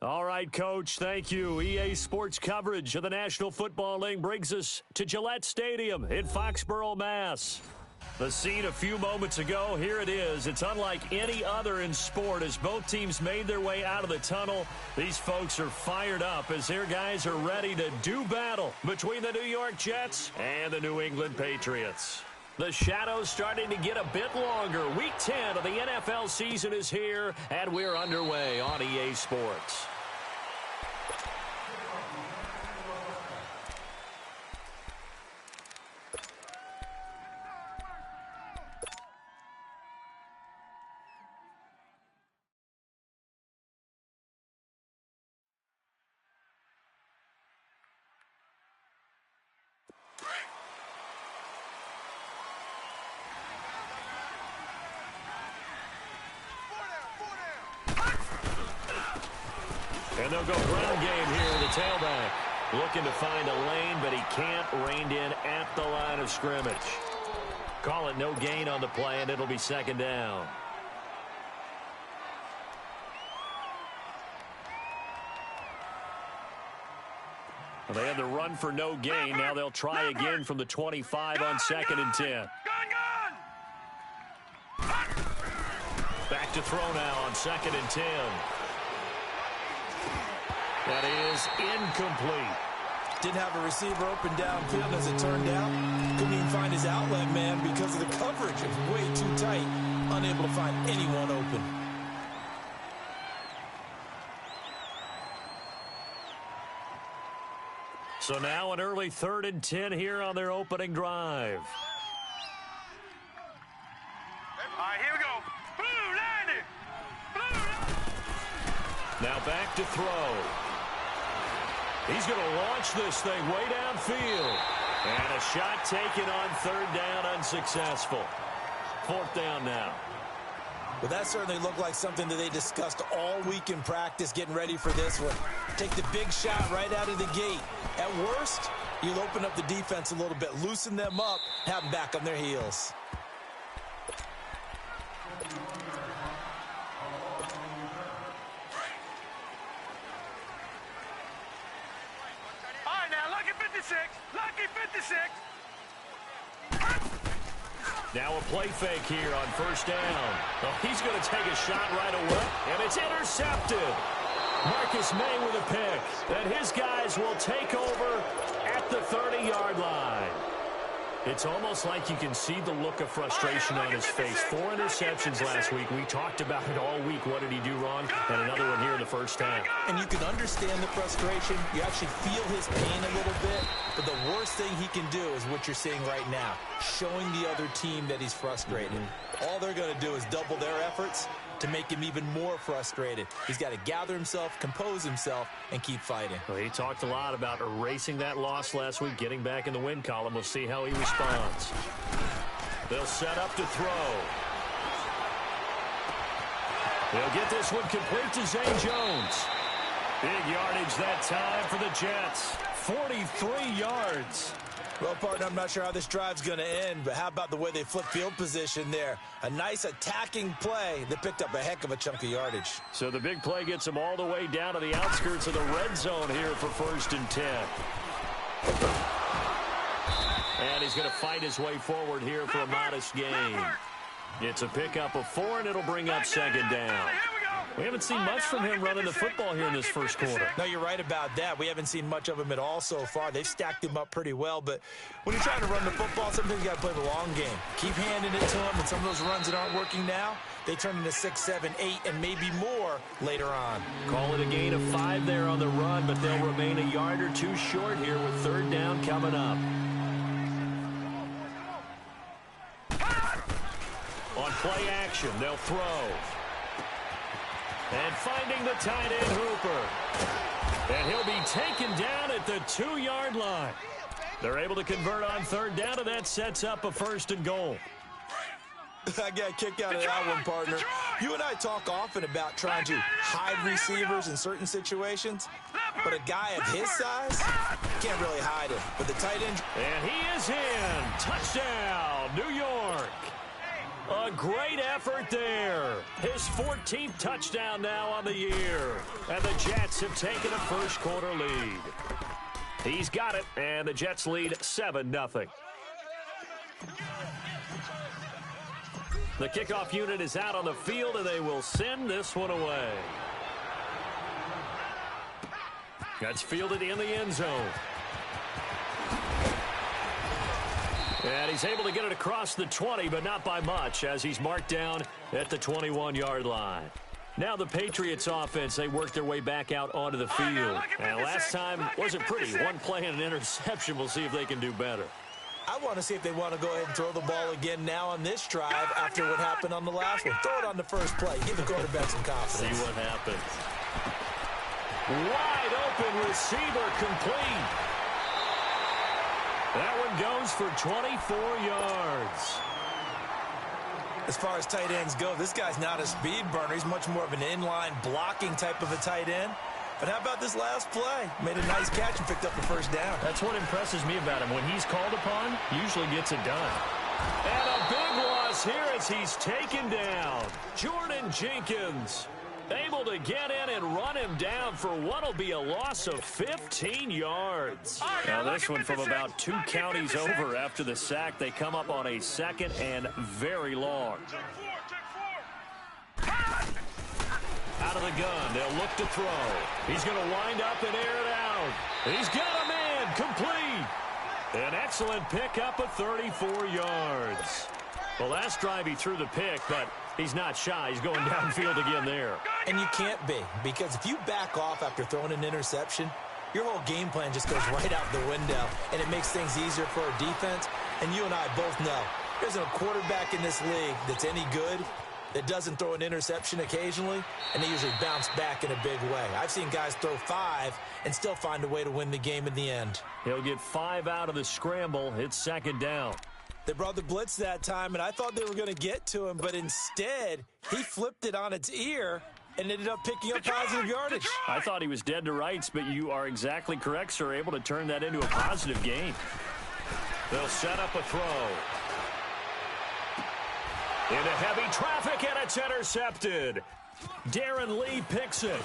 All right, Coach, thank you. EA Sports coverage of the National Football League brings us to Gillette Stadium in Foxborough, Mass. The scene a few moments ago, here it is. It's unlike any other in sport as both teams made their way out of the tunnel. These folks are fired up as their guys are ready to do battle between the New York Jets and the New England Patriots. The shadow's starting to get a bit longer. Week 10 of the NFL season is here, and we're underway on EA Sports. And they'll go ground game here with the tailback. Looking to find a lane, but he can't. Reined in at the line of scrimmage. Call it no gain on the play, and it'll be second down. Well, they had the run for no gain. Now they'll try again from the 25 on second and 10. Back to throw now on second and 10. That is incomplete. Didn't have a receiver open downfield as it turned out. Couldn't even find his outlet man because of the coverage. It was way too tight. Unable to find anyone open. So now an early 3rd and 10 here on their opening drive. All right, here we go. Now back to throw. He's going to launch this thing way downfield. And a shot taken on 3rd down, unsuccessful. 4th down now. Well, that certainly looked like something that they discussed all week in practice, getting ready for this one. Take the big shot right out of the gate. At worst, you'll open up the defense a little bit, loosen them up, have them back on their heels. Lucky 56. Now a play fake here on 1st down. Well, he's going to take a shot right away, and it's intercepted. Marcus May with a pick. And his guys will take over at the 30-yard line. It's almost like you can see the look of frustration on his face. 4 interceptions last week. We talked about it all week. What did he do wrong? And another one here in the 1st half. And you can understand the frustration. You actually feel his pain a little bit. But the worst thing he can do is what you're seeing right now, showing the other team that he's frustrated. All they're going to do is double their efforts to make him even more frustrated. He's got to gather himself, compose himself, and keep fighting. Well, he talked a lot about erasing that loss last week, getting back in the win column. We'll see how he responds. They'll set up to throw. They'll get this one complete to Zay Jones. Big yardage that time for the Jets. 43 yards. Well, partner, I'm not sure how this drive's going to end, but how about the way they flip field position there? A nice attacking play that picked up a heck of a chunk of yardage. So the big play gets him all the way down to the outskirts of the red zone here for 1st and 10. And he's going to fight his way forward here for a modest gain. It's a pickup of 4, and it'll bring up 2nd down. We haven't seen much from him running the football here in this 1st quarter. No, you're right about that. We haven't seen much of him at all so far. They've stacked him up pretty well, but when you're trying to run the football, sometimes you got to play the long game. Keep handing it to him, and some of those runs that aren't working now, they turn into 6, 7, 8, and maybe more later on. Call it a gain of 5 there on the run, but they'll remain a yard or 2 short here with 3rd down coming up. On play action, they'll throw. And finding the tight end, Hooper. And he'll be taken down at the 2-yard line. They're able to convert on 3rd down, and that sets up a 1st and goal. I got a kick out of that one, partner. You and I talk often about trying to hide receivers in certain situations, but a guy of his size can't really hide him. But the tight end... And he is in. Touchdown, New York. A great effort there. His 14th touchdown now on the year. And the Jets have taken a first-quarter lead. He's got it, and the Jets lead 7-0. The kickoff unit is out on the field, and they will send this one away. That's fielded in the end zone. And he's able to get it across the 20, but not by much, as he's marked down at the 21-yard line. Now the Patriots offense, they work their way back out onto the field. And last time wasn't pretty. One play and an interception. We'll see if they can do better. I want to see if they want to go ahead and throw the ball again now on this drive after what happened on the last one. Throw it on the first play. Give the quarterback some confidence. See what happens. Wide open receiver complete. That one goes for 24 yards. As far as tight ends go, this guy's not a speed burner. He's much more of an inline blocking type of a tight end. But how about this last play? Made a nice catch and picked up the first down. That's what impresses me about him. When he's called upon, he usually gets it done. And a big loss here as he's taken down. Jordan Jenkins able to get in and run him down for what will be a loss of 15 yards. Now this one from about 2 counties over after the sack. They come up on a second and very long. Out of the gun, they'll look to throw. He's going to wind up and air it out. He's got a man complete. An excellent pickup of 34 yards. The last drive he threw the pick, but he's not shy. He's going downfield again there. And you can't be, because if you back off after throwing an interception, your whole game plan just goes right out the window, and it makes things easier for our defense. And you and I both know there's a quarterback in this league that's any good that doesn't throw an interception occasionally, and they usually bounce back in a big way. I've seen guys throw 5 and still find a way to win the game in the end. He'll get 5 out of the scramble. It's second down. They brought the blitz that time, and I thought they were going to get to him, but instead, he flipped it on its ear and ended up picking up positive yardage. I thought he was dead to rights, but you are exactly correct, sir. Able to turn that into a positive gain. They'll set up a throw. Into heavy traffic, and it's intercepted. Darren Lee picks it.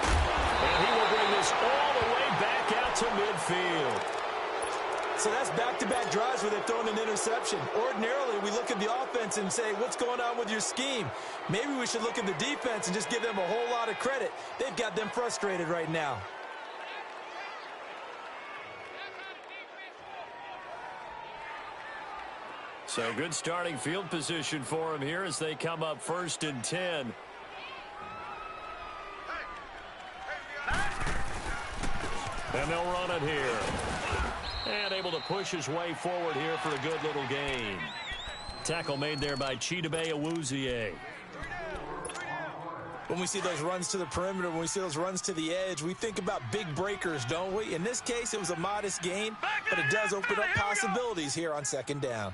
And he will bring this all the way back out to midfield. So that's back-to-back drives where they're throwing an interception. Ordinarily, we look at the offense and say, what's going on with your scheme? Maybe we should look at the defense and just give them a whole lot of credit. They've got them frustrated right now. So good starting field position for him here as they come up 1st and 10. And they'll run it here. And able to push his way forward here for a good little gain. Tackle made there by Chidobe Awuzie. When we see those runs to the perimeter, when we see those runs to the edge, we think about big breakers, don't we? In this case, it was a modest gain, but it does open up possibilities here on second down.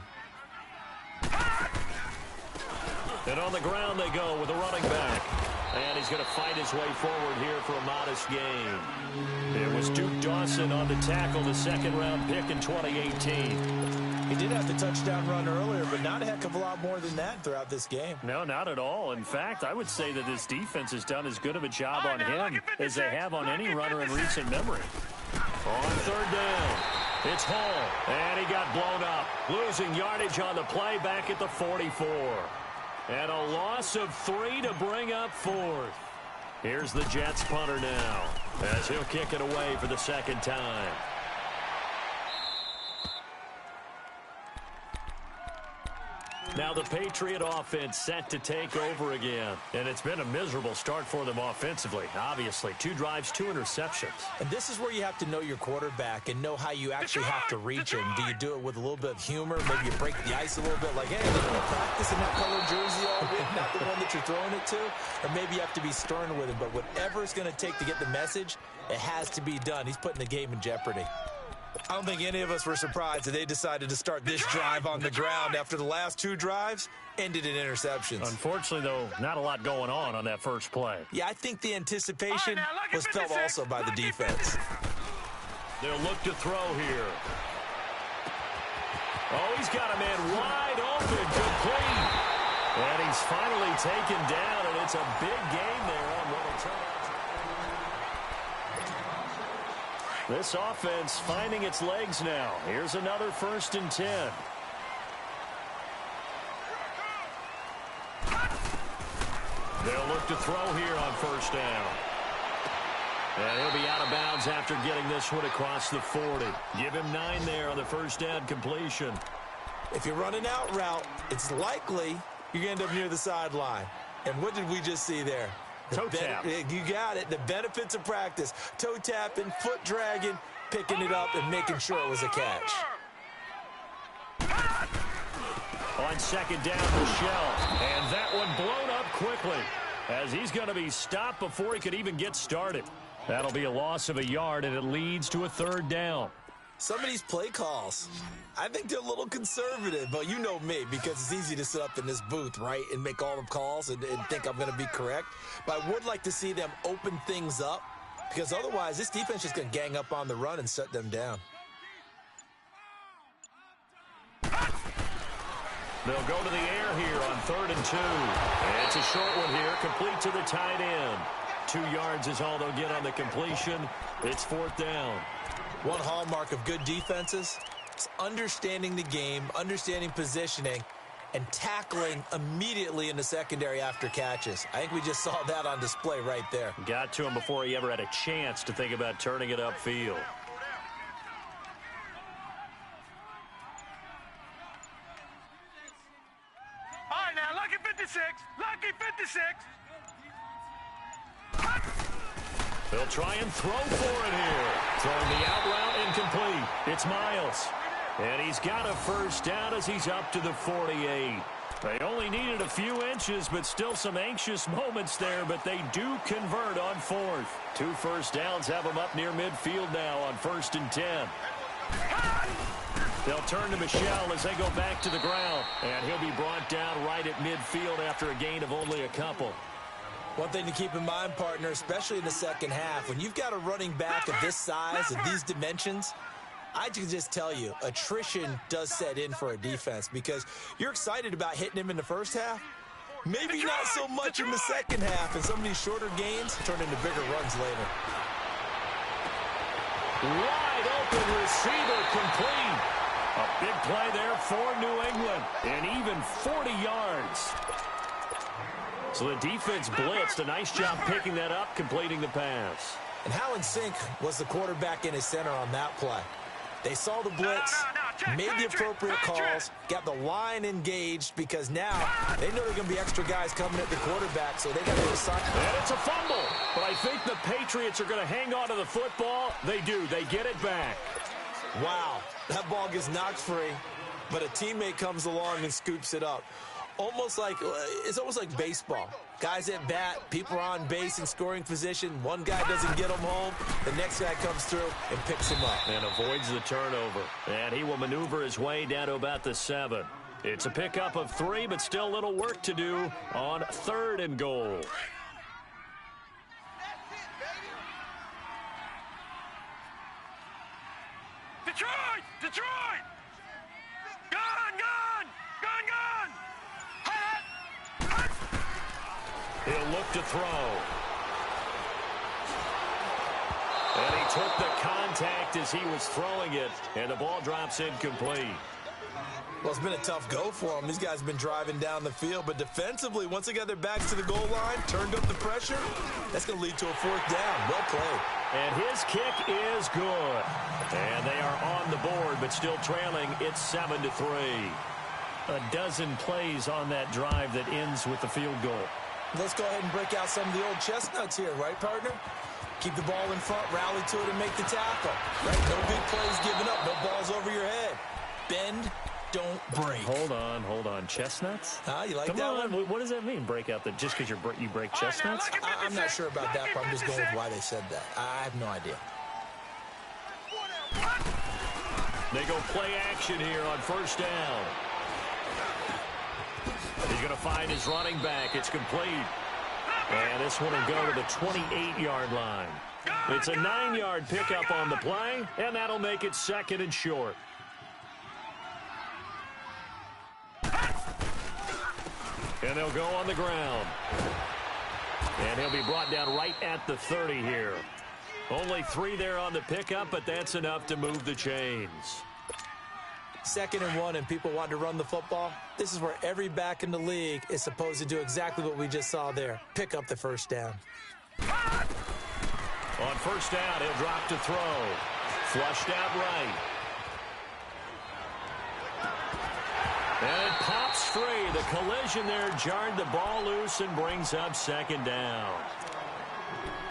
And on the ground they go with a running back. And he's going to fight his way forward here for a modest gain. It was Duke Dawson on the tackle, the second-round pick in 2018. He did have the touchdown run earlier, but not a heck of a lot more than that throughout this game. No, not at all. In fact, I would say that this defense has done as good of a job on him as they have on any runner in recent memory. On third down, it's Hall, and he got blown up. Losing yardage on the play back at the 44. And a loss of 3 to bring up 4th. Here's the Jets punter now as he'll kick it away for the second time. Now the Patriot offense set to take over again. And it's been a miserable start for them offensively. Obviously, 2 drives, 2 interceptions. And this is where you have to know your quarterback and know how you actually have to reach him. Do you do it with a little bit of humor? Maybe you break the ice a little bit like, hey, didn't you practice in that colored jersey all week, not the one that you're throwing it to? Or maybe you have to be stern with him. But whatever it's going to take to get the message, it has to be done. He's putting the game in jeopardy. I don't think any of us were surprised that they decided to start this drive on the ground after the last 2 drives ended in interceptions. Unfortunately, though, not a lot going on that first play. Yeah, I think the anticipation was felt also by the defense. They'll look to throw here. Oh, he's got a man wide open, complete. And he's finally taken down, and it's a big game there on what will turn out. This offense finding its legs now. Here's another 1st and 10. They'll look to throw here on 1st down. And he'll be out of bounds after getting this one across the 40. Give him 9 there on the 1st down completion. If you're running out route, it's likely you're going to end up near the sideline. And what did we just see there? Toe tap. You got it. The benefits of practice. Toe tapping, foot dragging, picking it up, and making sure it was a catch. On 2nd down, Michelle. And that one blown up quickly as he's going to be stopped before he could even get started. That'll be a loss of a yard, and it leads to a 3rd down. Some of these play calls, I think they're a little conservative, but you know me, because it's easy to sit up in this booth, right, and make all the calls and think I'm going to be correct. But I would like to see them open things up, because otherwise this defense is going to gang up on the run and shut them down. They'll go to the air here on 3rd and 2. And it's a short one here, complete to the tight end. 2 yards is all they'll get on the completion. It's 4th down. One hallmark of good defenses is understanding the game, understanding positioning, and tackling immediately in the secondary after catches. I think we just saw that on display right there. Got to him before he ever had a chance to think about turning it upfield. All right, now, lucky 56. Lucky 56. They'll try and throw for it here. Throwing the out route incomplete. It's Miles. And he's got a 1st down as he's up to the 48. They only needed a few inches, but still some anxious moments there, but they do convert on 4th. 2 1st downs have them up near midfield now on 1st and 10. They'll turn to Michelle as they go back to the ground, and he'll be brought down right at midfield after a gain of only a couple. One thing to keep in mind, partner, especially in the second half, when you've got a running back of this size and these dimensions, I can just tell you, attrition does set in for a defense because you're excited about hitting him in the first half. Maybe not so much in the second half, and some of these shorter gains turn into bigger runs later. Wide open receiver complete. A big play there for New England, and even 40 yards. So the defense blitzed. A nice job picking that up, completing the pass. And how in sync was the quarterback and his center on that play? They saw the blitz, made the appropriate calls, got the line engaged because now they know there are going to be extra guys coming at the quarterback, so they got to decide. And it's a fumble. But I think the Patriots are going to hang on to the football. They do. They get it back. Wow, that ball gets knocked free, but a teammate comes along and scoops it up. It's almost like baseball. Guys at bat, people are on base in scoring position. One guy doesn't get him home. The next guy comes through and picks him up. And avoids the turnover. And he will maneuver his way down to about the 7. It's a pickup of 3, but still a little work to do on 3rd and goal. Detroit! Detroit! Gone! Gone! Gone! Gone! He'll look to throw. And he took the contact as he was throwing it, and the ball drops incomplete. Well, it's been a tough go for them. These guys have been driving down the field, but defensively, once they got their backs to the goal line, turned up the pressure, that's going to lead to a 4th down. Well played. And his kick is good. And they are on the board, but still trailing. It's 7-3. A dozen plays on that drive that ends with the field goal. Let's go ahead and break out some of the old chestnuts here, right, partner? Keep the ball in front, rally to it, and make the tackle. Right? No big plays given up, no balls over your head. Bend, don't break. Hold on. Chestnuts? You like Come that on. one? What does that mean, break out? Just because you break chestnuts? I'm not sure about that, but I'm just going with why they said that. I have no idea. They go play action here on 1st down. He's going to find his running back. It's complete. And this one will go to the 28-yard line. It's a 9-yard pickup on the play, and that'll make it 2nd and short. And they'll go on the ground. And he'll be brought down right at the 30 here. Only 3 there on the pickup, but that's enough to move the chains. 2nd and 1, and people want to run the football. This is where every back in the league is supposed to do exactly what we just saw there. Pick up the first down. On first down, he'll drop to throw. Flushed out right. And it pops free. The collision there jarred the ball loose and brings up 2nd down.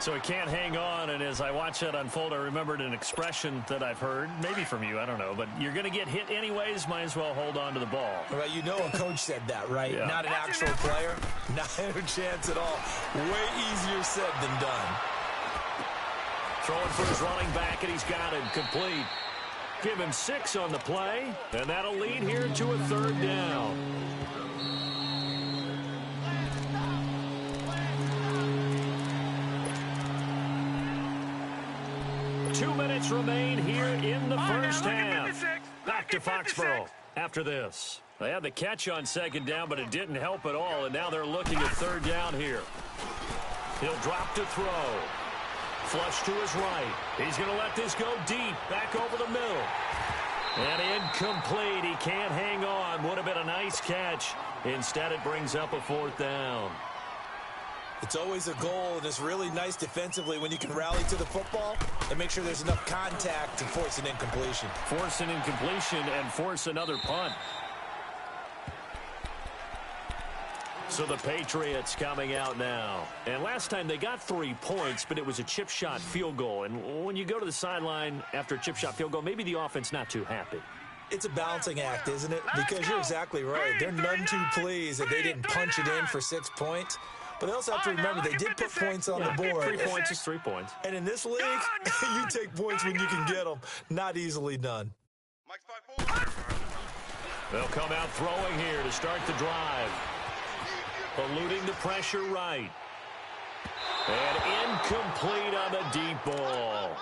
So he can't hang on, and as I watch that unfold, I remembered an expression that I've heard, maybe from you, I don't know, but you're going to get hit anyways, might as well hold on to the ball. Well, you know a coach said that, right? Yeah. Not an actual player. Not a chance at all. Way easier said than done. Throwing for his running back, and he's got it complete. Give him 6 on the play, and that'll lead here to a 3rd down. 2 minutes remain here in the first half. Back to Foxborough after this. They had the catch on 2nd down, but it didn't help at all, and now they're looking at 3rd down here. He'll drop to throw. Flush to his right. He's going to let this go deep, back over the middle. And incomplete. He can't hang on. Would have been a nice catch. Instead, it brings up a 4th down. It's always a goal, and it's really nice defensively when you can rally to the football and make sure there's enough contact to force an incompletion. Force an incompletion and force another punt. So the Patriots coming out now. And last time they got 3 points, but it was a chip shot field goal. And when you go to the sideline after a chip shot field goal, maybe the offense not too happy. It's a balancing act, isn't it? Because you're exactly right. They're none too pleased that they didn't punch it in for 6 points. But they also have to remember they did put points on the board. 3 points is 3 points. And in this league, you take points when you can get them. Not easily done. They'll come out throwing here to start the drive. Eluding the pressure right. And incomplete on the deep ball.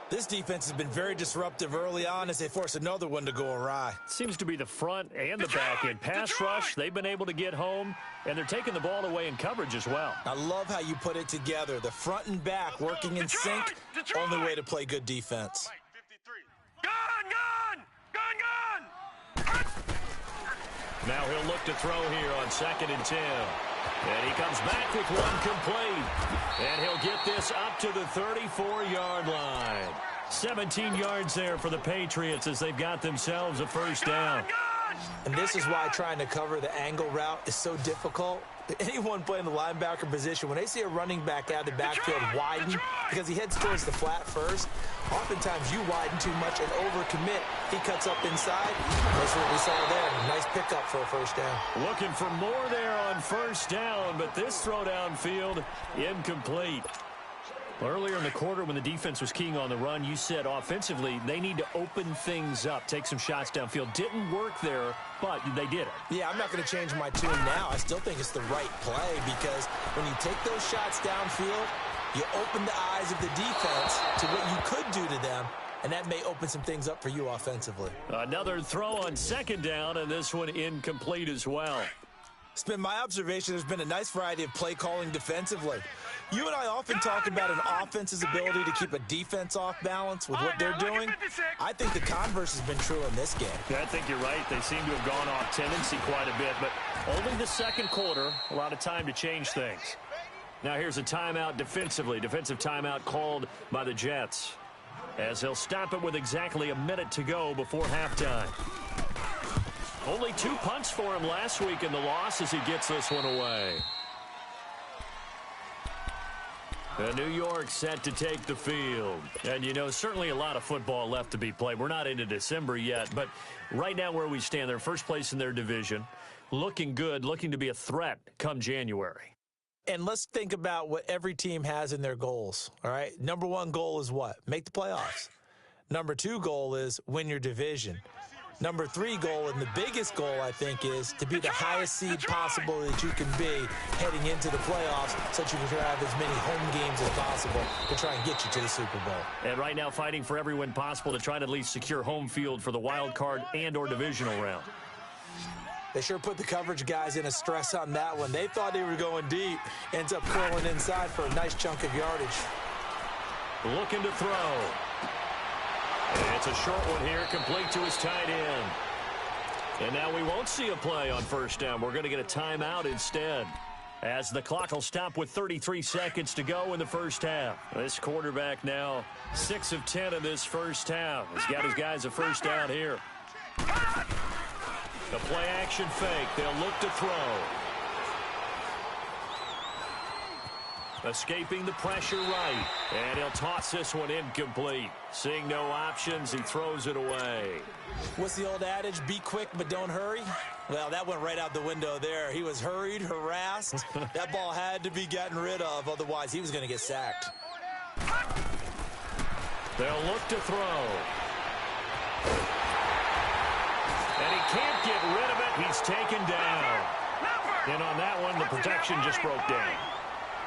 This defense has been very disruptive early on as they force another one to go awry. Seems to be the front and the back end. Pass rush, they've been able to get home, and they're taking the ball away in coverage as well. I love how you put it together. The front and back working in sync. Only way to play good defense. Now he'll look to throw here on 2nd and 10. And he comes back with one complete. And he'll get this up to the 34-yard line. 17 yards there for the Patriots as they've got themselves a first down. And this is why trying to cover the angle route is so difficult. Anyone playing the linebacker position, when they see a running back out of the backfield widen, because he heads towards the flat first, oftentimes you widen too much and overcommit. He cuts up inside. That's what we saw there. Nice pickup for a first down. Looking for more there on first down, but this throw downfield incomplete. Earlier in the quarter when the defense was keying on the run, you said offensively they need to open things up, take some shots downfield. Didn't work there, but they did it. Yeah, I'm not going to change my tune now. I still think it's the right play because when you take those shots downfield, you open the eyes of the defense to what you could do to them, and that may open some things up for you offensively. Another throw on 2nd down, and this one incomplete as well. It's been my observation there's been a nice variety of play calling defensively. You and I often talk about an offense's ability to keep a defense off balance with what they're doing. I think the converse has been true in this game. Yeah, I think you're right. They seem to have gone off tendency quite a bit, but only the second quarter, a lot of time to change things. Now here's a timeout defensively. Defensive timeout called by the Jets, as they'll stop it with exactly a minute to go before halftime. Only 2 punts for him last week in the loss as he gets this one away. New York set to take the field. And, you know, certainly a lot of football left to be played. We're not into December yet, but right now where we stand, they're first place in their division. Looking good, looking to be a threat come January. And let's think about what every team has in their goals, all right? Number 1 goal is what? Make the playoffs. Number 2 goal is win your division. Number 3 goal, and the biggest goal, I think, is to be the highest seed possible that you can be heading into the playoffs so that you can have as many home games as possible to try and get you to the Super Bowl. And right now fighting for every win possible to try to at least secure home field for the wild card and or divisional round. They sure put the coverage guys in a stress on that one. They thought they were going deep. Ends up curling inside for a nice chunk of yardage. Looking to throw. And it's a short one here, complete to his tight end. And now we won't see a play on first down. We're going to get a timeout instead, as the clock will stop with 33 seconds to go in the first half. This quarterback now 6 of 10 in this first half. He's got his guys a first down here. The play-action fake. They'll look to throw. Escaping the pressure right. And he'll toss this one incomplete. Seeing no options, he throws it away. What's the old adage? Be quick, but don't hurry? Well, that went right out the window there. He was hurried, harassed. That ball had to be gotten rid of. Otherwise, he was going to get sacked. They'll look to throw. And he can't get rid of it. He's taken down. And on that one, the protection just broke down.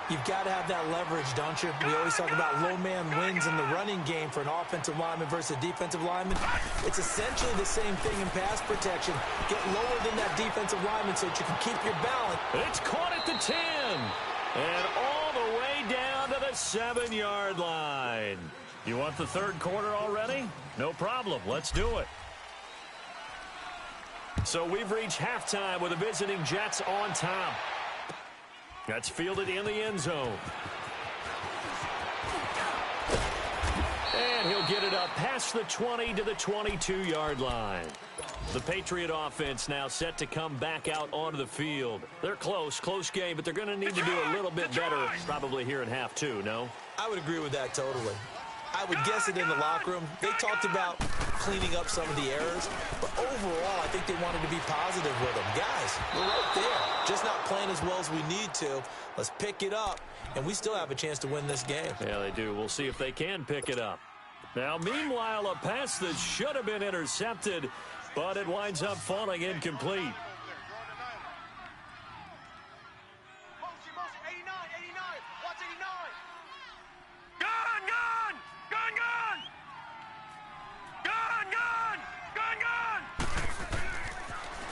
You've got to have that leverage, don't you? We always talk about low man wins in the running game for an offensive lineman versus a defensive lineman. It's essentially the same thing in pass protection. Get lower than that defensive lineman so that you can keep your balance. It's caught at the 10. And all the way down to the 7-yard line. You want the third quarter already? No problem. Let's do it. So we've reached halftime with the visiting Jets on top. That's fielded in the end zone. And he'll get it up past the 20 to the 22-yard line. The Patriot offense now set to come back out onto the field. They're close game, but they're going to need to do a little bit better probably here in half two, no? I would agree with that totally. I would guess it in the locker room. They talked about cleaning up some of the errors, but overall, I think they wanted to be positive with them. Guys, we're right there. Just not playing as well as we need to. Let's pick it up, and we still have a chance to win this game. Yeah, they do. We'll see if they can pick it up. Now, meanwhile, a pass that should have been intercepted, but it winds up falling incomplete.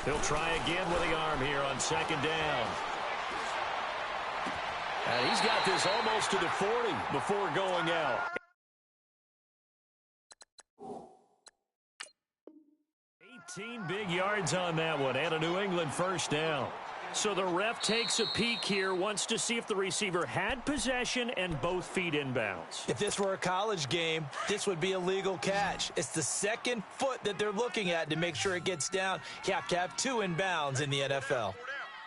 He'll try again with the arm here on second down. And he's got this almost to the 40 before going out. 18 big yards on that one and a New England first down. So the ref takes a peek here, wants to see if the receiver had possession and both feet inbounds. If this were a college game, this would be a legal catch. It's the second foot that they're looking at to make sure it gets down. You have to have two inbounds in the NFL.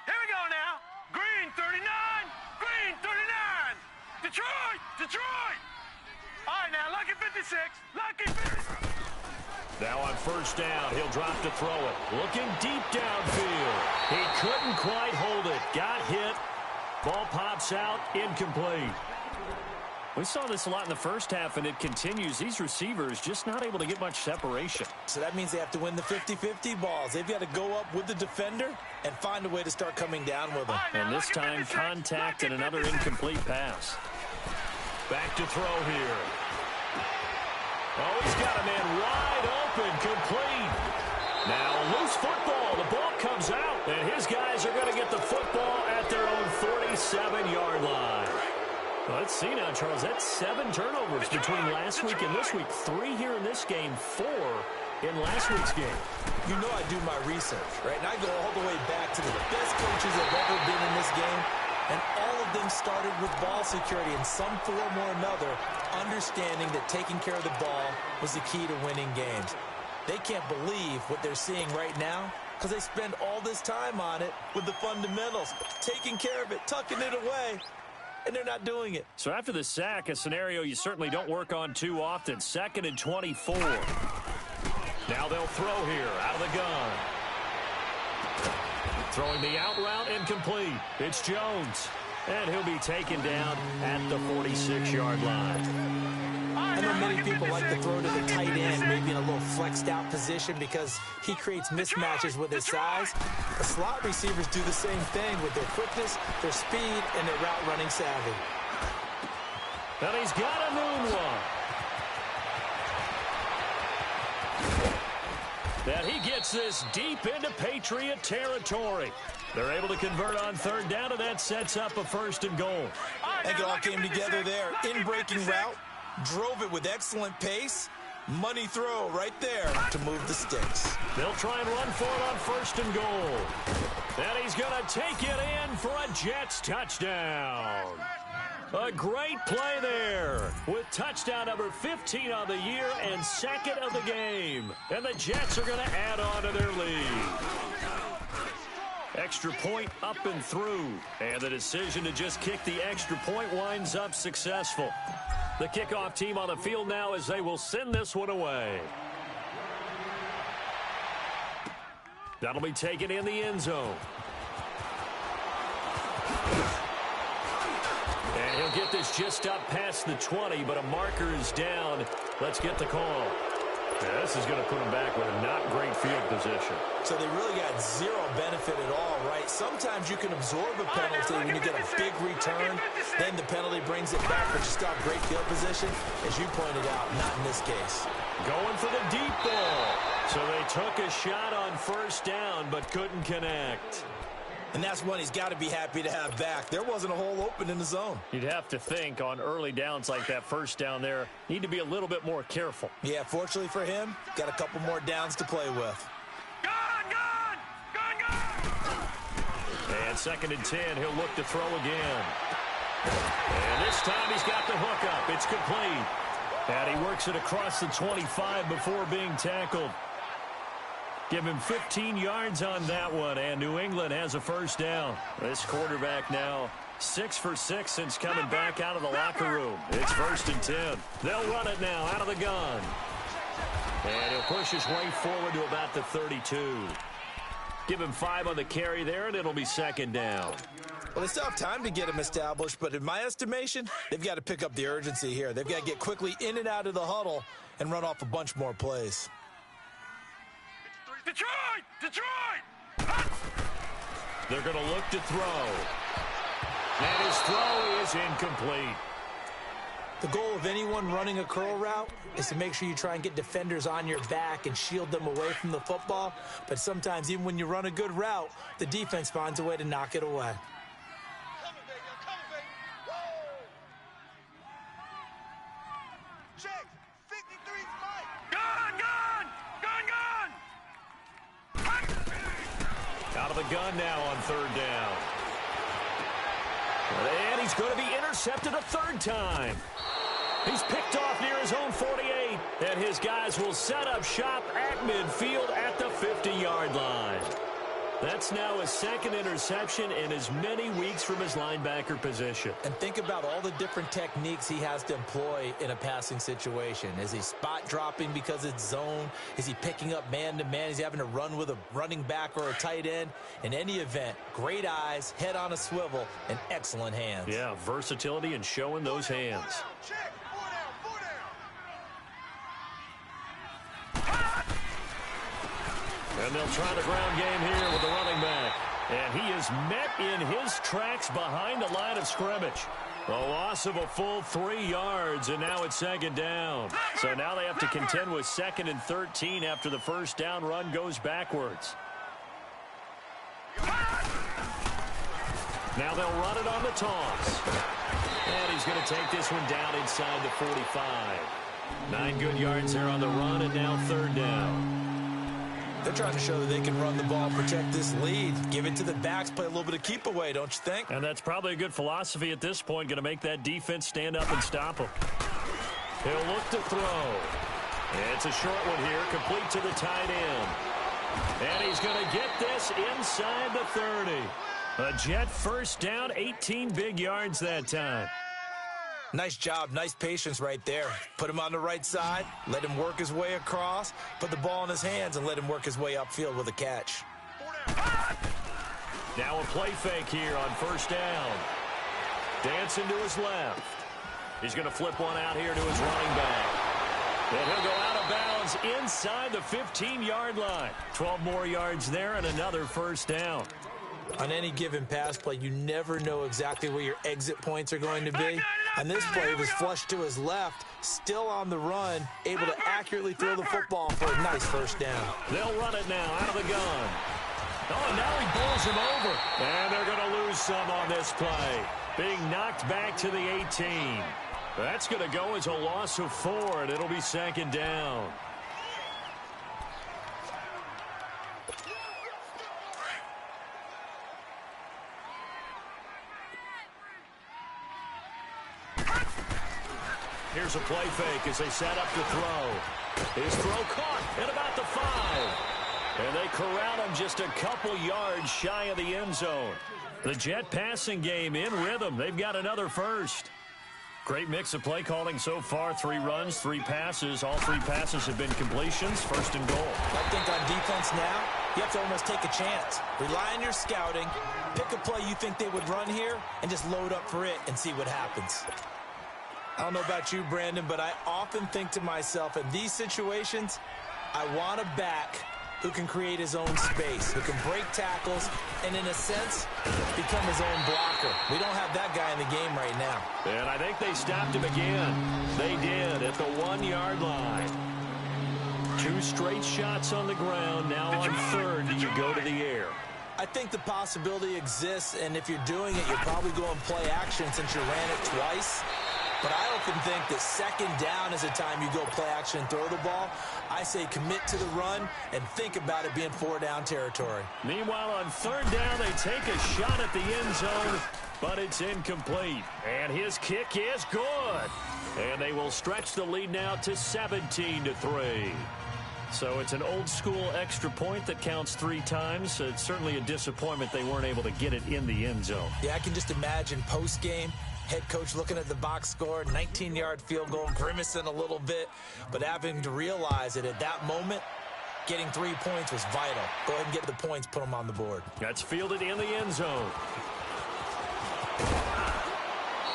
Here we go now. Green 39. Green 39. Detroit. All right, now, lucky 56. Lucky 56. Now on first down, he'll drop to throw it. Looking deep downfield. He couldn't quite hold it. Got hit. Ball pops out. Incomplete. We saw this a lot in the first half, and it continues. These receivers just not able to get much separation. So that means they have to win the 50-50 balls. They've got to go up with the defender and find a way to start coming down with them. And this time, contact and another incomplete pass. Back to throw here. Oh, he's got a man wide open, complete. Now a loose football. The ball comes out, and his guys are going to get the football at their own 47-yard line. Well, let's see now, Charles. That's 7 turnovers between last week and this week. 3 here in this game, 4 in last week's game. You know I do my research, right? And I go all the way back to the best coaches that have ever been in this game. And all of them started with ball security in some form or another, understanding that taking care of the ball was the key to winning games. They can't believe what they're seeing right now because they spend all this time on it with the fundamentals, taking care of it, tucking it away, and they're not doing it. So after the sack, a scenario you certainly don't work on too often. 2nd and 24. Now they'll throw here out of the gun. Throwing the out route, incomplete. It's Jones. And he'll be taken down at the 46-yard line. I know many people like to throw to the tight end, maybe in a little flexed out position because he creates mismatches with his size. The slot receivers do the same thing with their quickness, their speed, and their route running savvy. And he's got a moonwalk. That he gets gets this deep into Patriot territory. They're able to convert on third down, and that sets up a 1st and goal. I think it all came together there. In-breaking route, drove it with excellent pace. Money throw right there to move the sticks. They'll try and run for it on 1st and goal. And he's going to take it in for a Jets touchdown. A great play there with touchdown number 15 on the year and 2nd of the game. And the Jets are going to add on to their lead. Extra point up and through. And the decision to just kick the extra point winds up successful. The kickoff team on the field now as they will send this one away. That'll be taken in the end zone. And he'll get this just up past the 20, but a marker is down. Let's get the call. Yeah, this is going to put him back with a not great field position. So they really got zero benefit at all, right? Sometimes you can absorb a penalty when you get a big return. Then the penalty brings it back, but you still have great field position. As you pointed out, not in this case. Going for the deep ball. So they took a shot on 1st down, but couldn't connect. And that's one he's got to be happy to have back. There wasn't a hole open in the zone. You'd have to think on early downs like that 1st down there, need to be a little bit more careful. Yeah, fortunately for him, got a couple more downs to play with. And 2nd and 10, he'll look to throw again. And this time he's got the hook up. It's complete. And he works it across the 25 before being tackled. Give him 15 yards on that one, and New England has a 1st down. This quarterback now 6 for 6 since coming back out of the locker room. It's 1st and 10. They'll run it now out of the gun. And he'll push his way forward to about the 32. Give him 5 on the carry there, and it'll be 2nd down. Well, they still have time to get him established, but in my estimation, they've got to pick up the urgency here. They've got to get quickly in and out of the huddle and run off a bunch more plays. Detroit! Detroit! They're going to look to throw. And his throw is incomplete. The goal of anyone running a curl route is to make sure you try and get defenders on your back and shield them away from the football. But sometimes, even when you run a good route, the defense finds a way to knock it away. Out of the gun now on 3rd down. And he's going to be intercepted a 3rd time. He's picked off near his own 48. And his guys will set up shop at midfield at the 50-yard line. That's now his 2nd interception in as many weeks from his linebacker position. And think about all the different techniques he has to employ in a passing situation. Is he spot dropping because it's zone? Is he picking up man-to-man? Is he having to run with a running back or a tight end? In any event, great eyes, head on a swivel, and excellent hands. Yeah, versatility and showing those hands. And they'll try the ground game here with the running back. And he is met in his tracks behind the line of scrimmage. A loss of a full 3 yards, and now it's 2nd down. So now they have to contend with 2nd and 13 after the 1st down run goes backwards. Now they'll run it on the toss. And he's going to take this one down inside the 45. 9 good yards there on the run, and now 3rd down. They're trying to show that they can run the ball and protect this lead. Give it to the backs, play a little bit of keep away, don't you think? And that's probably a good philosophy at this point, going to make that defense stand up and stop him. He'll look to throw. It's a short one here, complete to the tight end. And he's going to get this inside the 30. A Jet 1st down, 18 big yards that time. Nice job, nice patience right there. Put him on the right side, let him work his way across, put the ball in his hands, and let him work his way upfield with a catch. Now a play fake here on 1st down. Dancing to his left. He's going to flip one out here to his running back. And he'll go out of bounds inside the 15-yard line. 12 more yards there and another 1st down. On any given pass play, you never know exactly where your exit points are going to be. On this play, he was flushed to his left, still on the run, able to accurately throw the football for a nice first down. They'll run it now out of the gun. Oh, and now he bowls him over. And they're going to lose some on this play. Being knocked back to the 18. That's going to go as a loss of 4, and it'll be second down. Here's a play fake as they set up to throw. His throw caught at about the 5. And they corral him just a couple yards shy of the end zone. The Jet passing game in rhythm. They've got another first. Great mix of play calling so far. 3 runs, 3 passes. All 3 passes have been completions. First and goal. I think on defense now, you have to almost take a chance. Rely on your scouting. Pick a play you think they would run here and just load up for it and see what happens. I don't know about you, Brandon, but I often think to myself, in these situations, I want a back who can create his own space, who can break tackles, and in a sense, become his own blocker. We don't have that guy in the game right now. And I think they stopped him again. They did at the 1-yard line. 2 straight shots on the ground. Now on third, do you go to the air? I think the possibility exists, and if you're doing it, you're probably going play action since you ran it twice. But I often think that second down is a time you go play action and throw the ball. I say commit to the run and think about it being 4-down territory. Meanwhile, on third down, they take a shot at the end zone, but it's incomplete. And his kick is good. And they will stretch the lead now to 17-3. So it's an old-school extra point that counts 3 times. It's certainly a disappointment they weren't able to get it in the end zone. Yeah, I can just imagine post-game, head coach looking at the box score, 19-yard field goal, grimacing a little bit, but having to realize that at that moment, getting 3 points was vital. Go ahead and get the points, put them on the board. That's fielded in the end zone.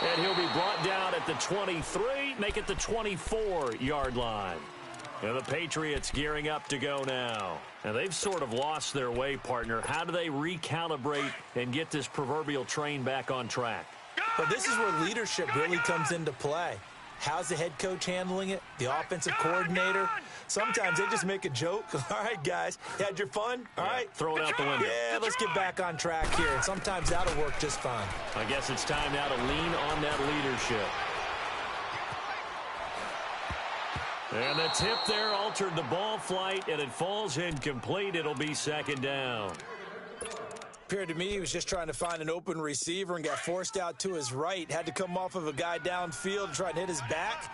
And he'll be brought down at the 23, make it the 24-yard line. And the Patriots gearing up to go now. And they've sort of lost their way, partner. How do they recalibrate and get this proverbial train back on track? But this is where leadership really comes into play. How's the head coach handling it? The offensive coordinator? Sometimes they just make a joke. All right, guys, you had your fun? All right. Throw it out the window. Yeah, let's get back on track here. And sometimes that'll work just fine. I guess it's time now to lean on that leadership. And the tip there altered the ball flight, and it falls incomplete. It'll be second down. Appeared to me he was just trying to find an open receiver and got forced out to his right. Had to come off of a guy downfield, try and hit his back.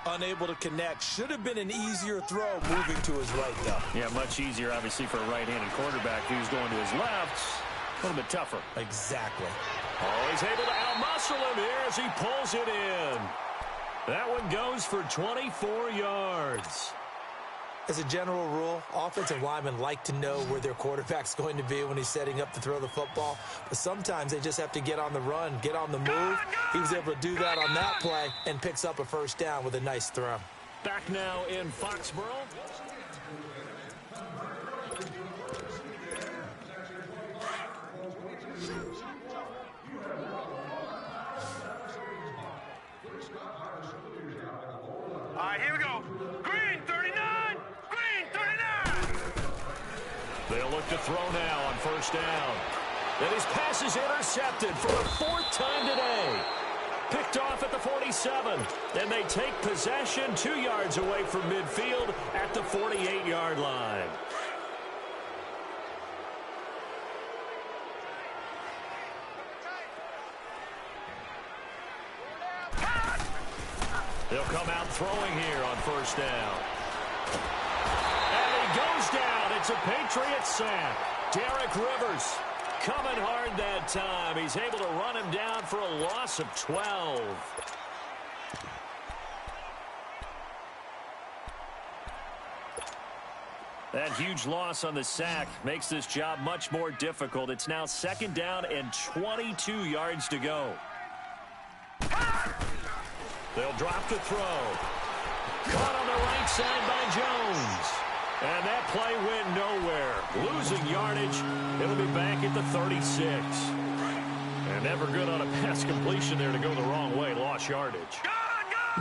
Unable to connect. Should have been an easier throw moving to his right, though. Yeah, much easier, obviously, for a right-handed quarterback who's going to his left. A little bit tougher. Exactly. Oh, he's able to outmuscle him here as he pulls it in. That one goes for 24 yards. As a general rule, offensive linemen like to know where their quarterback's going to be when he's setting up to throw the football. But sometimes they just have to get on the run, get on the move. He was able to do that on that play and picks up a first down with a nice throw. Back now in Foxborough. All right, here we go. Green 39. Green 39. They'll look to throw now on first down. And his pass is intercepted for the 4th time today. Picked off at the 47. And they take possession 2 yards away from midfield at the 48-yard line. They'll come out throwing here on first down. And he goes down. It's a Patriots sack. Derek Rivers coming hard that time. He's able to run him down for a loss of 12. That huge loss on the sack makes this job much more difficult. It's now second down and 22 yards to go. They'll drop to throw. Caught on the right side by Jones. And that play went nowhere. Losing yardage. It'll be back at the 36. And never good on a pass completion there to go the wrong way. Lost yardage.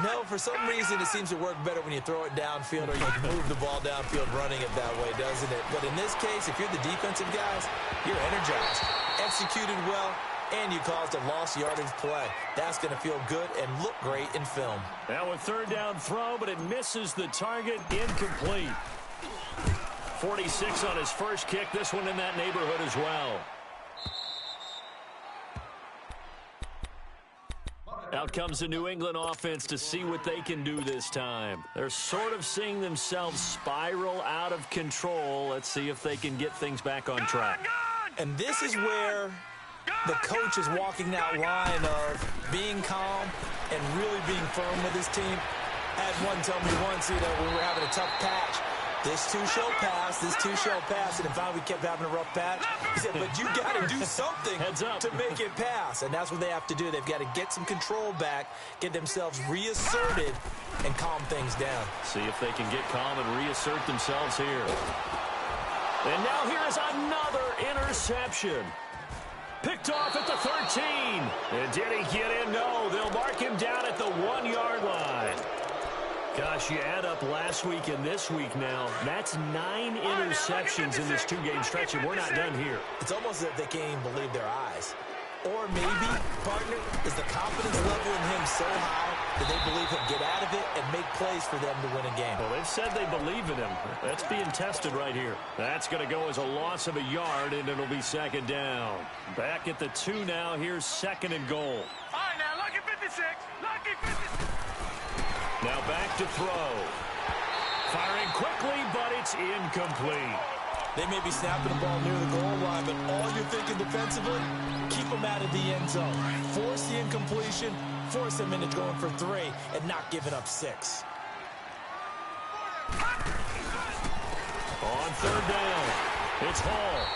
No, for some reason it seems to work better when you throw it downfield or you can move the ball downfield running it that way, doesn't it? But in this case, if you're the defensive guys, you're energized, executed well, and you caused a lost yardage play. That's going to feel good and look great in film. Now a third down throw, but it misses the target, incomplete. 46 on his first kick, this one in that neighborhood as well. Out comes the New England offense to see what they can do this time. They're sort of seeing themselves spiral out of control. Let's see if they can get things back on track. And this is where the coach is walking that line of being calm and really being firm with his team. I had one tell me once, when we were having a tough patch, this too shall pass, this too shall pass. And finally we kept having a rough patch. He said, but you got to do something to make it pass. And that's what they have to do. They've got to get some control back, get themselves reasserted, and calm things down. See if they can get calm and reassert themselves here. And now here is another interception. Picked off at the 13. And did he get in? No, they'll mark him down at the 1-yard line. Gosh, you add up last week and this week now. That's 9 interceptions in this two-game stretch, and we're not done here. It's almost as if they can't even believe their eyes. Or maybe, partner, is the confidence level in him so high that they believe he'll get out of it and make plays for them to win a game. Well, they've said they believe in him. That's being tested right here. That's going to go as a loss of a yard, and it'll be second down. Back at the 2 now. Here's second and goal. All right, now, lucky 56. Lucky 56. Now back to throw. Firing quickly, but it's incomplete. They may be snapping the ball near the goal line, but all you're thinking defensively, keep them out of the end zone. Force the incompletion, force them into going for 3, and not giving up 6. On third down, it's Hall.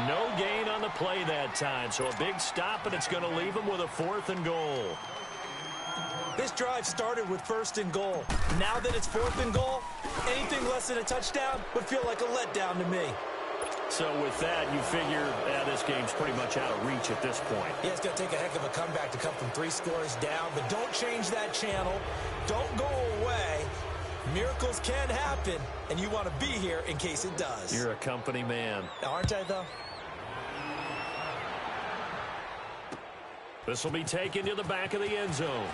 No gain on the play that time, so a big stop, and it's going to leave him with a 4th and goal. This drive started with 1st and goal. Now that it's 4th and goal, anything less than a touchdown would feel like a letdown to me. So with that, you figure this game's pretty much out of reach at this point. Yeah, it's going to take a heck of a comeback to come from 3 scores down, but don't change that channel. Don't go away. Miracles can happen, and you want to be here in case it does. You're a company man. Aren't I, though? This will be taken to the back of the end zone.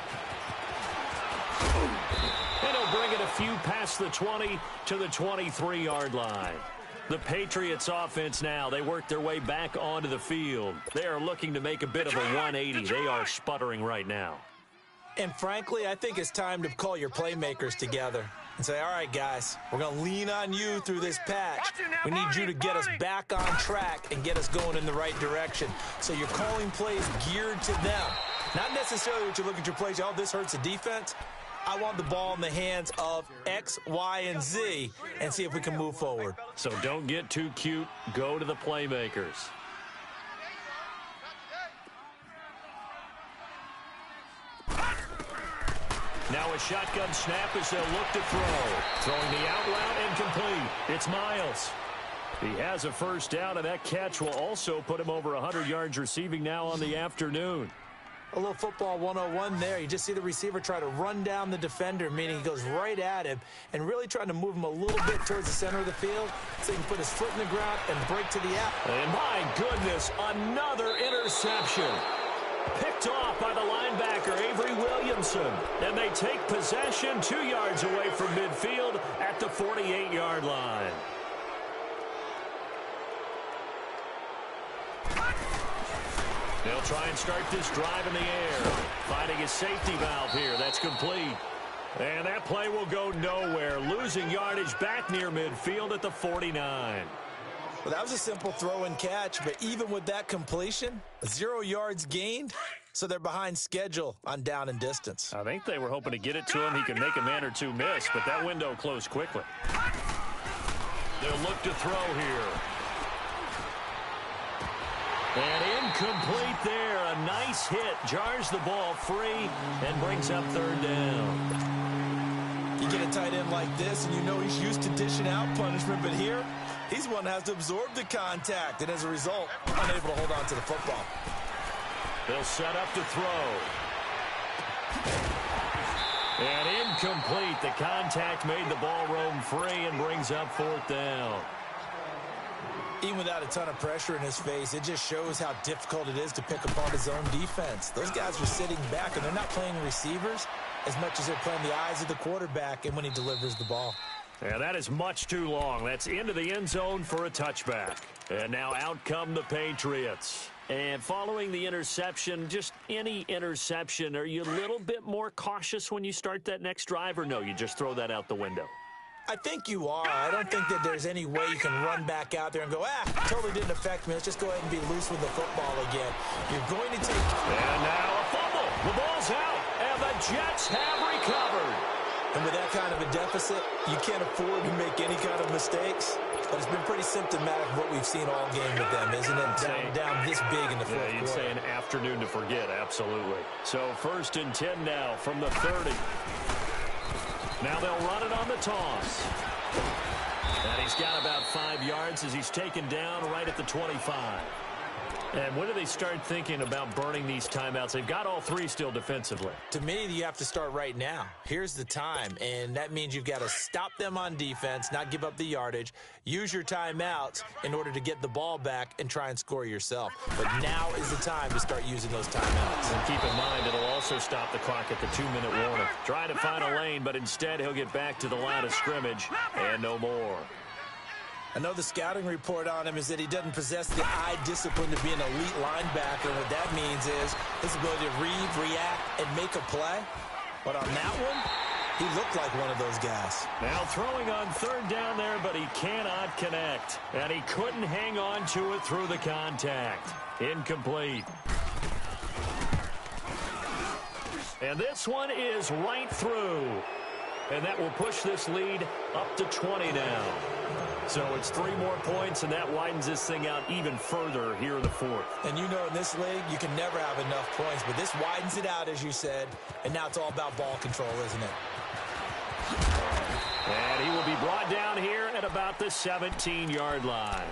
And he'll bring it a few past the 20 to the 23-yard line. The Patriots offense now, they work their way back onto the field. They are looking to make a bit of a 180. They are sputtering right now. And frankly, I think it's time to call your playmakers together and say, all right, guys, we're going to lean on you through this patch. We need you to get us back on track and get us going in the right direction. So you're calling plays geared to them. Not necessarily what you look at your plays, oh, this hurts the defense. I want the ball in the hands of X, Y, and Z and see if we can move forward. So don't get too cute. Go to the playmakers. Now a shotgun snap as they'll look to throw. Throwing the out route incomplete. It's Miles. He has a first down, and that catch will also put him over 100 yards receiving now on the afternoon. A little football 101 there. You just see the receiver try to run down the defender, meaning he goes right at him and really trying to move him a little bit towards the center of the field so he can put his foot in the ground and break to the out. And my goodness, another interception. Picked off by the linebacker, Avery Williamson. And they take possession 2 yards away from midfield at the 48-yard line. They'll try and start this drive in the air. Finding a safety valve here. That's complete. And that play will go nowhere. Losing yardage back near midfield at the 49. Well, that was a simple throw and catch, but even with that completion, 0 yards gained, so they're behind schedule on down and distance. I think they were hoping to get it to him. He could make a man or two miss, but that window closed quickly. They'll look to throw here. And incomplete there. A nice hit. Jars the ball free and brings up third down. You get a tight end like this, and you know he's used to dishing out punishment, but here, he's one that has to absorb the contact, and as a result, unable to hold on to the football. They'll set up to throw. And incomplete. The contact made the ball roam free and brings up 4th down. Even without a ton of pressure in his face, it just shows how difficult it is to pick apart his own defense. Those guys are sitting back, and they're not playing receivers as much as they're playing the eyes of the quarterback and when he delivers the ball. And that is much too long. That's into the end zone for a touchback. And now out come the Patriots. And following the interception, just any interception, are you a little bit more cautious when you start that next drive, or no, you just throw that out the window? I think you are. I don't think that there's any way you can run back out there and go, totally didn't affect me. Let's just go ahead and be loose with the football again. You're going to take... And now a fumble. The ball's out, and the Jets have recovered. And with that kind of a deficit, you can't afford to make any kind of mistakes. But it's been pretty symptomatic of what we've seen all game with them, isn't it? Down this big in the fourth quarter. You'd say an afternoon to forget, absolutely. So 1st and 10 now from the 30. Now they'll run it on the toss. And he's got about 5 yards as he's taken down right at the 25. And when do they start thinking about burning these timeouts? They've got all 3 still defensively. To me, you have to start right now. Here's the time, and that means you've got to stop them on defense, not give up the yardage, use your timeouts in order to get the ball back and try and score yourself. But now is the time to start using those timeouts. And keep in mind, it'll also stop the clock at the 2-minute warning. Trying to find a lane, but instead he'll get back to the line of scrimmage and no more. I know the scouting report on him is that he doesn't possess the eye discipline to be an elite linebacker. And what that means is his ability to read, react, and make a play. But on that one, he looked like one of those guys. Now throwing on 3rd down there, but he cannot connect. And he couldn't hang on to it through the contact. Incomplete. And this one is right through. And that will push this lead up to 20 now. So it's 3 more points, and that widens this thing out even further here in the 4th. And you know in this league, you can never have enough points, but this widens it out, as you said, and now it's all about ball control, isn't it? And he will be brought down here at about the 17-yard line.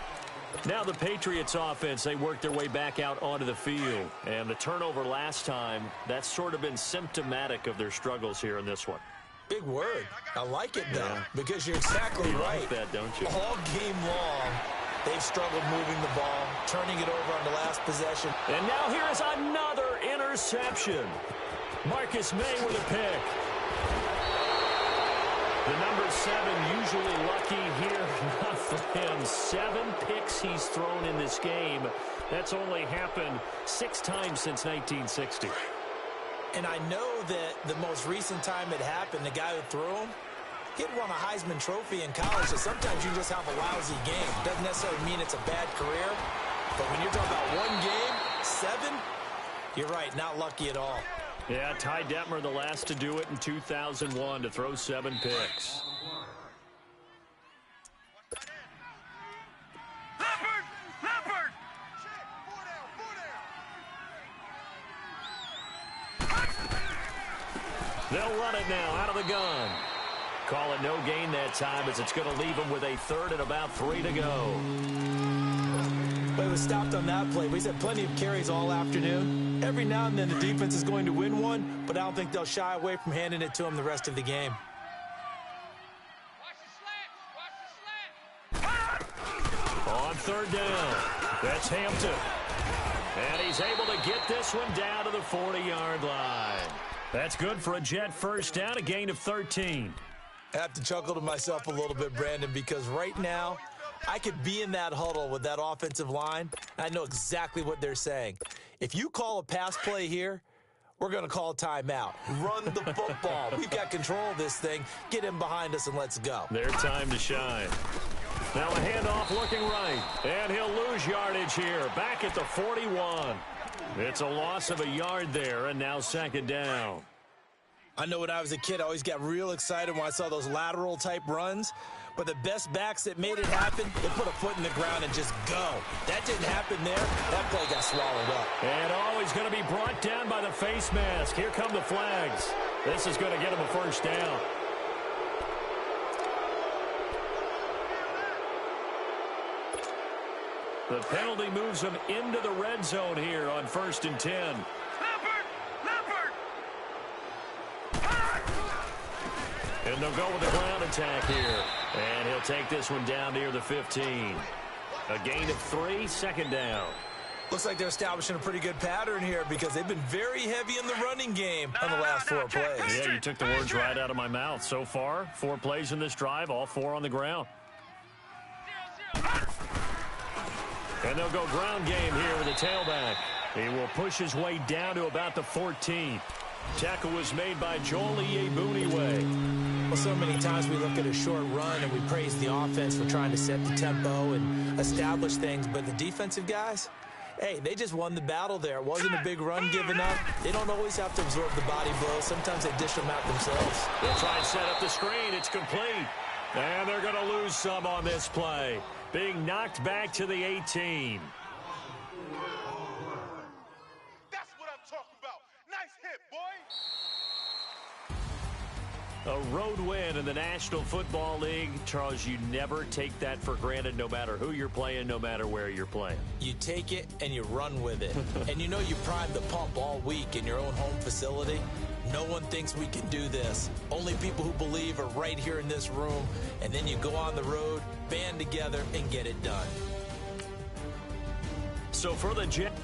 Now the Patriots offense, they work their way back out onto the field. And the turnover last time, that's sort of been symptomatic of their struggles here in this one. Big word. I like it, though, because you're exactly right. You like that, don't you? All game long, they've struggled moving the ball, turning it over on the last possession. And now here is another interception. Marcus May with a pick. The number 7 usually lucky here. Not for him. 7 picks he's thrown in this game. That's only happened 6 times since 1960. And I know that the most recent time it happened, the guy who threw him, he'd won a Heisman Trophy in college, so sometimes you just have a lousy game. Doesn't necessarily mean it's a bad career, but when you're talking about 1 game, 7, you're right, not lucky at all. Yeah, Ty Detmer, the last to do it in 2001, to throw 7 picks. Leopard! They'll run it now out of the gun. Call it no gain that time as it's going to leave them with a 3rd and about 3 to go. But it was stopped on that play. He's had plenty of carries all afternoon. Every now and then the defense is going to win one, but I don't think they'll shy away from handing it to him the rest of the game. On 3rd down, that's Hampton. And he's able to get this one down to the 40-yard line. That's good for a Jet first down, a gain of 13. I have to chuckle to myself a little bit, Brandon, because right now I could be in that huddle with that offensive line, and I know exactly what they're saying. If you call a pass play here, we're going to call a timeout. Run the football. We've got control of this thing. Get him behind us and let's go. Their time to shine. Now a handoff looking right, and he'll lose yardage here. Back at the 41. It's a loss of a yard there, and now 2nd down. I know when I was a kid, I always got real excited when I saw those lateral-type runs. But the best backs that made it happen, they put a foot in the ground and just go. That didn't happen there. That play got swallowed up. And always going to be brought down by the face mask. Here come the flags. This is going to get him a 1st down. The penalty moves them into the red zone here on 1st and 10. And they'll go with the ground attack here. And he'll take this one down near the 15. A gain of 3, 2nd down. Looks like they're establishing a pretty good pattern here because they've been very heavy in the running game on the last 4 plays. Yeah, you took the words right out of my mouth. So far, 4 plays in this drive, all 4 on the ground. And they'll go ground game here with a tailback. He will push his way down to about the 14. Tackle was made by Joel Iyiegbuniwe. Well, so many times we look at a short run and we praise the offense for trying to set the tempo and establish things, but the defensive guys, hey, they just won the battle there. It wasn't a big run given up. They don't always have to absorb the body blows. Sometimes they dish them out themselves. They'll try and set up the screen. It's complete. And they're going to lose some on this play. Being knocked back to the 18. That's what I'm talking about. Nice hit, boy. A road win in the National Football League. Charles, you never take that for granted no matter who you're playing, no matter where you're playing. You take it and you run with it. And you know you primed the pump all week in your own home facility. No one thinks we can do this. Only people who believe are right here in this room. And then you go on the road, band together, and get it done. So for the Jets.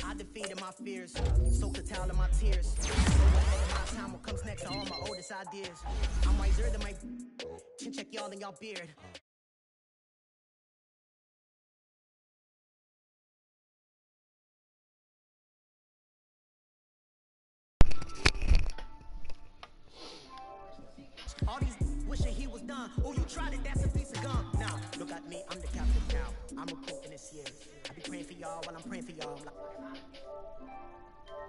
I defeated my fears, soaked the towel in my tears. So ahead of my time, what comes next are all my oldest ideas. I'm wiser than my chin check y'all in y'all beard. All these wishing he was done. Oh, you tried it, that's a piece of gum. Now, look at me, I'm the captain now. I'm recruiting this year. I be praying for y'all while I'm praying for y'all.